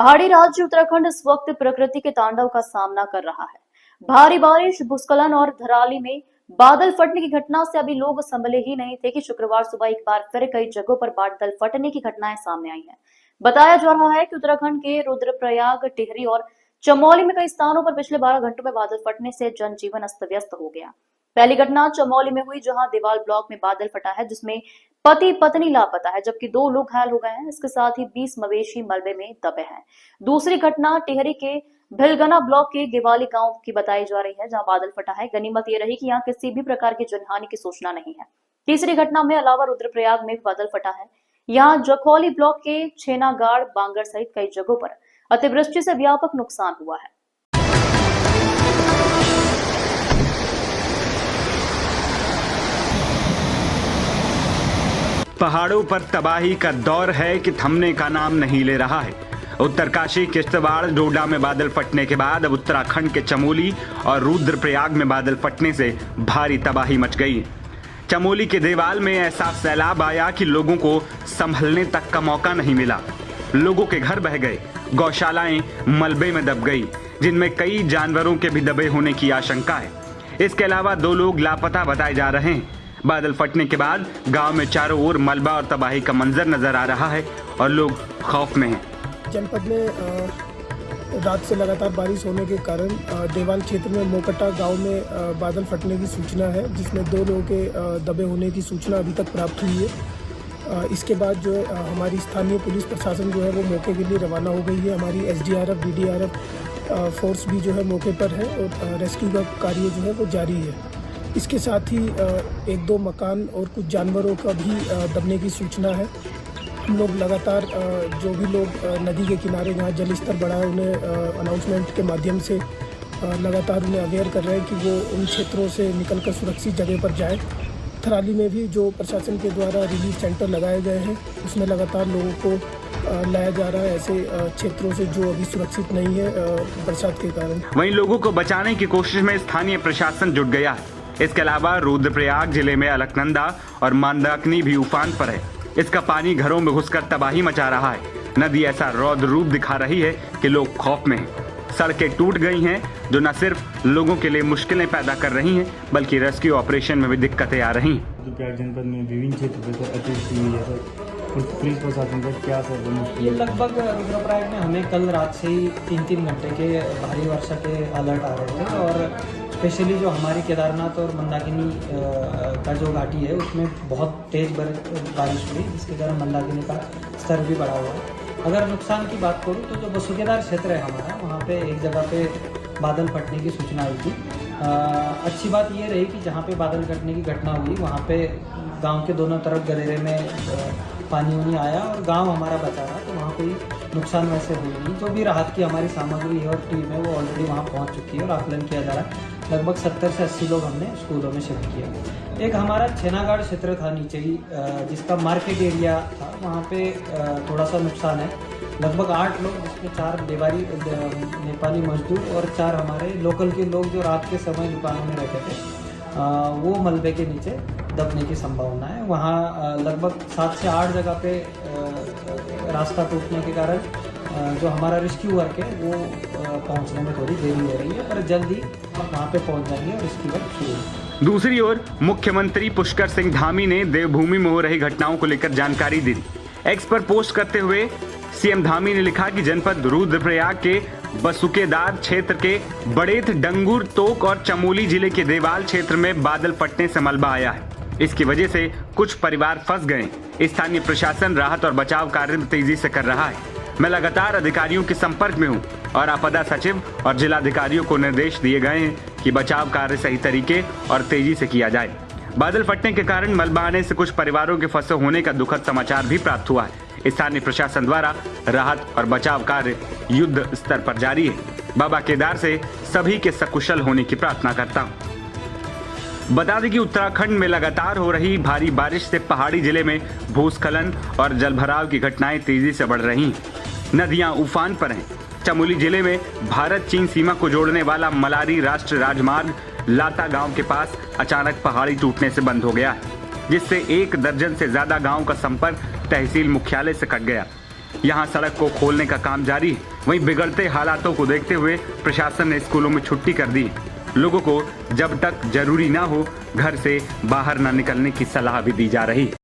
पहाड़ी राज्य उत्तराखंड इस वक्त प्रकृति के तांडव का सामना कर रहा है। भारी बारिश, भूस्खलन और धराली में बादल फटने की घटना से अभी लोग संभले ही नहीं थे कि शुक्रवार सुबह एक बार फिर कई जगहों पर बादल फटने की घटनाएं सामने आई हैं। बताया जा रहा है कि उत्तराखंड के रुद्रप्रयाग, टिहरी और चमोली में कई स्थानों पर पिछले 12 घंटों में बादल फटने से जनजीवन अस्त व्यस्त हो गया। पहली घटना चमोली में हुई, जहां देवाल ब्लॉक में बादल फटा है, जिसमें पति पत्नी लापता है, जबकि 2 लोग घायल हो गए हैं। इसके साथ ही 20 मवेशी मलबे में दबे हैं। दूसरी घटना टिहरी के भिलगना ब्लॉक के गेवाली गांव की बताई जा रही है, जहां बादल फटा है। गनीमत ये रही कि यहाँ किसी भी प्रकार की जनहानि की सूचना नहीं है। तीसरी घटना में अलावा रुद्रप्रयाग में भी बादल फटा है। यहाँ जखौली ब्लॉक के छेनागाड़, बांगर सहित कई जगहों पर अतिवृष्टि से व्यापक नुकसान हुआ है। पहाड़ों पर तबाही का दौर है कि थमने का नाम नहीं ले रहा है। उत्तरकाशी, किश्तवाड़, डोडा में बादल फटने के बाद अब उत्तराखंड के चमोली और रुद्रप्रयाग में बादल फटने से भारी तबाही मच गई। चमोली के देवाल में ऐसा सैलाब आया कि लोगों को संभलने तक का मौका नहीं मिला। लोगों के घर बह गए, गौशालाएं मलबे में दब गई, जिनमें कई जानवरों के भी दबे होने की आशंका है। इसके अलावा 2 लोग लापता बताए जा रहे हैं। बादल फटने के बाद गांव में चारों ओर मलबा और तबाही का मंजर नजर आ रहा है और लोग खौफ में हैं। जनपद में रात से लगातार बारिश होने के कारण देवाल क्षेत्र में मोकटा गांव में बादल फटने की सूचना है, जिसमें 2 लोगों के दबे होने की सूचना अभी तक प्राप्त हुई है। इसके बाद जो है हमारी स्थानीय पुलिस प्रशासन जो है वो मौके के लिए रवाना हो गई है। हमारी SDRF, DDRF फोर्स भी जो है मौके पर है और रेस्क्यू का कार्य जो है वो जारी है। इसके साथ ही 1-2 मकान और कुछ जानवरों का भी दबने की सूचना है। हम लोग लगातार जो भी लोग नदी के किनारे जहाँ जल स्तर बढ़ा है उन्हें अनाउंसमेंट के माध्यम से लगातार उन्हें अवेयर कर रहे हैं कि वो उन क्षेत्रों से निकलकर सुरक्षित जगह पर जाएं। थराली में भी जो प्रशासन के द्वारा रिलीफ सेंटर लगाए गए हैं, उसमें लगातार लोगों को लाया जा रहा है ऐसे क्षेत्रों से जो अभी सुरक्षित नहीं है बरसात के कारण। वहीं लोगों को बचाने की कोशिश में स्थानीय प्रशासन जुट गया है। इसके अलावा रुद्रप्रयाग जिले में अलकनंदा और मंदाकिनी भी उफान पर है। इसका पानी घरों में घुसकर तबाही मचा रहा है। नदी ऐसा रौद्र रूप दिखा रही है कि लोग खौफ में हैं। सड़कें टूट गई हैं, जो न सिर्फ लोगों के लिए मुश्किलें पैदा कर रही हैं, बल्कि रेस्क्यू ऑपरेशन में भी दिक्कतें आ रही हैं। रुद्रप्रयाग जनपद में विभिन्न क्षेत्रों पर अतिवृष्टि हुई है सर, पुलिस प्रशासन का क्या सर मुश्किल? ये लगभग रुद्रप्रयाग में हमें कल रात से ही 3-3 घंटे के भारी वर्षा के अलर्ट आ रहे थे और स्पेशली जो हमारी केदारनाथ और मंदाकिनी का जो घाटी है उसमें बहुत तेज़ बारिश हुई, जिसके कारण मंदाकिनी का स्तर भी बढ़ा हुआ है। अगर नुकसान की बात करूँ तो जो बसुकेदार क्षेत्र है हमारा, वहाँ पे एक जगह पे बादल फटने की सूचना आई थी। अच्छी बात ये रही कि जहाँ पे बादल फटने की घटना हुई वहाँ पे गांव के दोनों तरफ गलेरे में पानी आया और गांव हमारा बचा रहा, तो वहाँ कोई नुकसान वैसे हुई नहीं। जो भी राहत की हमारी सामग्री है और टीम है वो ऑलरेडी वहाँ पहुँच चुकी है और आकलन किया जा रहा है। लगभग 70 से 80 लोग हमने स्कूलों में शिफ्ट किया। एक हमारा छेनागाड़ क्षेत्र था नीचे ही, जिसका मार्केट एरिया था, वहाँ पे थोड़ा सा नुकसान है। लगभग 8 लोग, जिसमें 4 नेपाली मजदूर और 4 हमारे लोकल के लोग जो रात के समय दुकानों में रहते थे, वो मलबे के नीचे दबने की संभावना है। वहाँ लगभग 7 से 8 जगह पे रास्ता टूटने के कारण जो हमारा रेस्क्यू वर्क है वो पहुंचने में थोड़ी देरी हो रही है, पर जल्दी वहाँ पे पहुंच जाएंगे और रेस्क्यू वर्क शुरू होगा। दूसरी ओर मुख्यमंत्री पुष्कर सिंह धामी ने देवभूमि में हो रही घटनाओं को लेकर जानकारी दी। एक्स पर पोस्ट करते हुए CM धामी ने लिखा कि जनपद रुद्रप्रयाग के बसुकेदार क्षेत्र के बड़ेत, डंगूर, तोक और चमोली जिले के देवाल क्षेत्र में बादल फटने से मलबा आया है। इसकी वजह से कुछ परिवार फंस गए। स्थानीय प्रशासन राहत और बचाव कार्य तेजी से कर रहा है। मैं लगातार अधिकारियों के संपर्क में हूं और आपदा सचिव और जिलाधिकारियों को निर्देश दिए गए हैं कि बचाव कार्य सही तरीके और तेजी से किया जाए। बादल फटने के कारण मलबा आने से कुछ परिवारों के फंसे होने का दुखद समाचार भी प्राप्त हुआ है। स्थानीय प्रशासन द्वारा राहत और बचाव कार्य युद्ध स्तर पर जारी है। बाबा केदार से सभी के सकुशल होने की प्रार्थना करता हूँ। बता दें कि उत्तराखंड में लगातार हो रही भारी बारिश से पहाड़ी जिले में भूस्खलन और जलभराव की घटनाएं तेजी से बढ़ रही हैं। नदियां उफान पर हैं। चमोली जिले में भारत चीन सीमा को जोड़ने वाला मलारी राष्ट्रीय राजमार्ग लाता गांव के पास अचानक पहाड़ी टूटने से बंद हो गया है, जिससे 1 दर्जन से ज्यादा गांव का संपर्क तहसील मुख्यालय से कट गया। यहाँ सड़क को खोलने का काम जारी है। वहीं बिगड़ते हालातों को देखते हुए प्रशासन ने स्कूलों में छुट्टी कर दी। लोगों को जब तक जरूरी ना हो घर से बाहर न निकलने की सलाह भी दी जा रही है।